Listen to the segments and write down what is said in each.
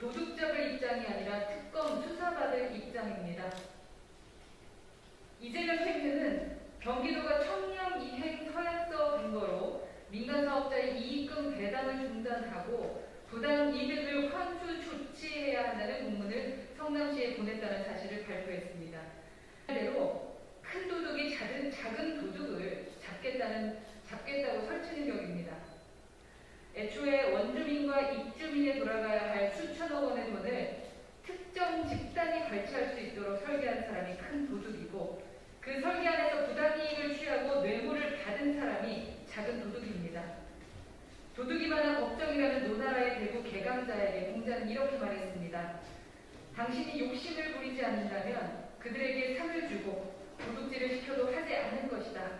도둑잡을 입장이 아니라 특검 수사받을 입장입니다. 이재명 캠프는 경기도가 청렴 이행 서약서 근거로 민간 사업자의 이익금 배당을 중단하고 부당 이득을 환수 조치해야 한다는 공문을 성남시에 보냈다는 사실을 발표했습니다. 대로 큰 도둑이 작은 도둑을 잡겠다고 설치는 격입니다. 애초에 원주민과 입주민에 돌아가야 할 수천억 원의 돈을 특정 집단이 관리할 수 있도록 설계한 사람이 큰 도둑이고, 그 설계 안에서 부당이익을 취하고 뇌물을 받은 사람이 작은 도둑입니다. 도둑이 많아 걱정이라는 노나라의 대구 개강자에게 공자는 이렇게 말했습니다. 당신이 욕심을 부리지 않는다면 그들에게 상을 주고 도둑질을 시켜도 하지 않을 것이다.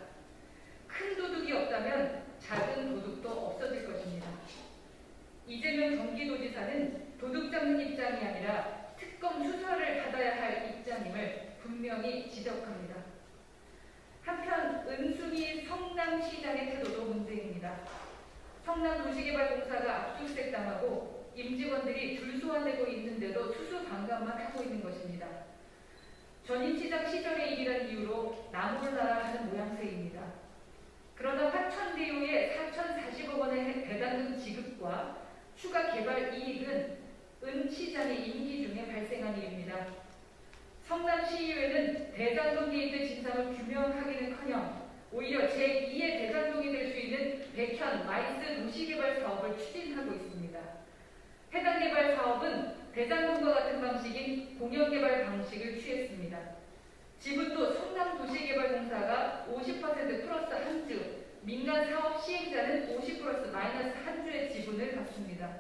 큰 도둑이 없다면 작은 도둑도 없어질 것입니다. 이재명 경기도지사는 도둑 잡는 입장이 아니라 특검 수사를 받아야 할 입장임을 분명히 지적합니다. 한편 은순이 성남시장의 태도도 문제입니다. 성남도시개발공사가 압수수색당하고 임직원들이 줄소환되고 있는데도 수수방관만 하고 있는 것입니다. 전임 시장 시절의 일이란 이유로 나몰라라 하는 모양새입니다. 그러나 화천대유의 4,040억 원의 배당금 지급과 추가 개발 이익은 은 시장의 임기 중에 발생한 일입니다. 성남시의회는 대장동 게이트 진상을 규명하기는커녕 오히려 제2의 대장동이 될 수 있는 백현 마이스 도시개발 사업을 추진하고 있습니다. 해당 개발 사업은 대장동과 같은 방식인 공영개발 방식을 취했습니다. 지분도 성남도시개발공사가 50% 플러스 한 주, 민간 사업 시행자는 50 플러스 마이너스 한 주의 지분을 갖습니다.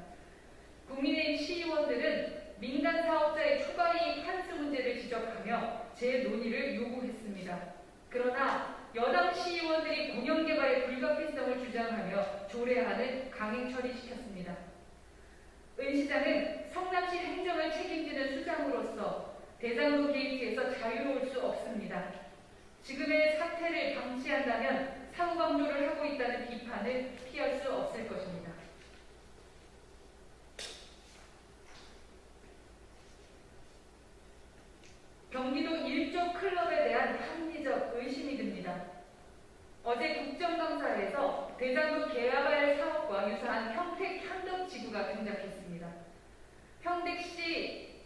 국민의힘 시의원들은 민간 사업자의 초과이익 환수 문제를 지적하며 재논의를 요구했습니다. 그러나 여당 시의원들이 공영개발의 불가피성을 주장하며 조례안을 강행 처리시켰습니다. 은 시장은 성남시 행정을 책임지는 수장으로서 대장동 게이트에서 자유로울 수 없습니다. 지금의 사태를 방치한다면 사후 방조를 하고 있다는 비판을 피할 수 없을 것입니다. 경기도 일조 클럽에 대한 합리적 의심이 듭니다. 어제 국정감사에서 대장동 개발 사업과 유사한 평택 현덕지구가 등장했습니다. 평택시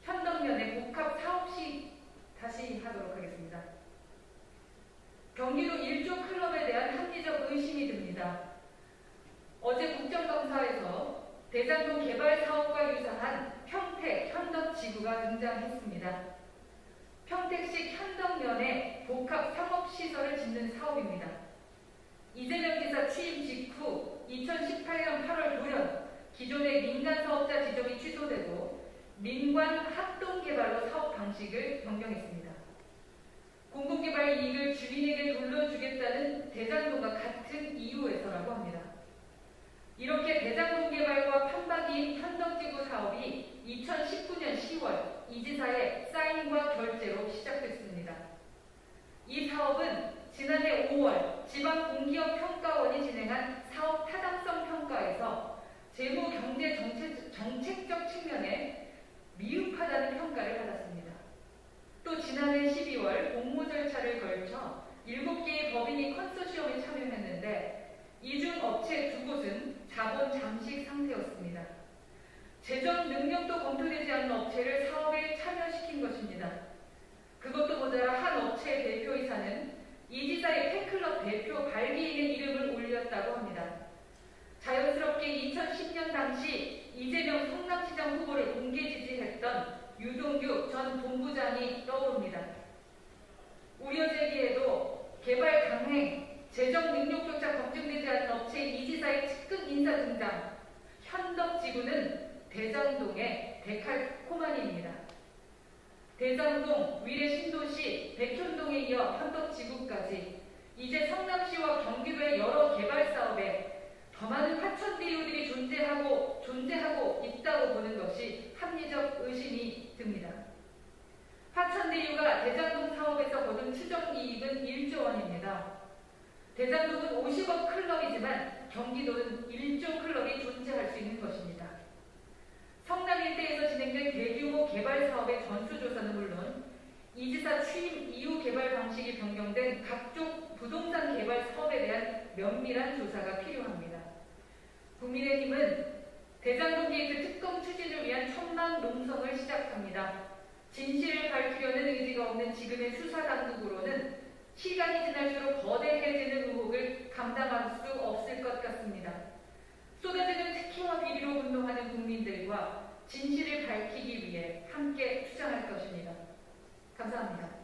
현덕면의 복합 사업시 다시 하도록 하겠습니다. 경기도 일조 클럽에 대한 합리적 의심이 듭니다. 어제 국정감사에서 대장동 개발 사업과 유사한 평택 현덕지구가 등장했습니다. 평택시 현덕면에 복합 상업시설을 짓는 사업입니다. 이재명 지사 취임 직후 2018년 8월 돌연 기존의 민간 사업자 지정이 취소되고 민관 합동개발로 사업 방식을 변경했습니다. 공공개발 이익을 주민에게 돌려주겠다는 대장동과 같은 이유에서라고 합니다. 이렇게 대장동 개발과 판박이인 현덕지구 사업이 2019년 10월 이 지사의 사인과 결재로 시작됐습니다. 이 사업은 지난해 5월 지방공기업평가원이 진행한 사업 타당성 평가에서 재무 경제 정책적 측면에 미흡하다는 평가를 받았습니다. 또 지난해 12월 공모 절차를 걸쳐 7개의 법인이 컨소시엄에 참여했는데 이 중 업체 2곳은 자본 잠식 상태였습니다. 재정 능력도 검토되지 않은 업체를 사업에 참여시킨 것입니다. 그것도 모자라 한 업체의 대표이사는 이 지사의 팬클럽 대표 발기인의 이름을 올렸다고 합니다. 자연스럽게 2010년 당시 이재명 성남시장 후보를 공개 지지했던 유동규 전 본부장이 떠오릅니다. 우려 제기에도 개발 강행, 재정 능력조차 검증되지 않은 업체 이 지사의 측근 인사 등장, 현덕지구는 대장동의 데칼코마니입니다. 대장동, 위례 신도시, 백현동에 이어 현덕지구까지 이제 성남시와 경기도의 여러 개발 사업에 더 많은 화천대유들이 존재하고 있다고 보는 것이 합리적 의심이 듭니다. 화천대유가 대장동 사업에서 거둔 추정 이익은 1조 원입니다. 대장동은 50억 클럽이지만 경기도는 1조 클럽이 존재할 수 있는 것입니다. 성남이 이 지사 취임 이후 개발 방식이 변경된 각종 부동산 개발 사업에 대한 면밀한 조사가 필요합니다. 국민의힘은 대장동 게이트 특검 추진을 위한 천막 농성을 시작합니다. 진실을 밝히려는 의지가 없는 지금의 수사당국으로는 시간이 지날수록 거대해지는 의혹을 감당할 수 없을 것 같습니다. 쏟아지는 특혜와 비리로 분노하는 국민들과 진실을 밝히기 위해 함께 투쟁할 것입니다. 감사합니다.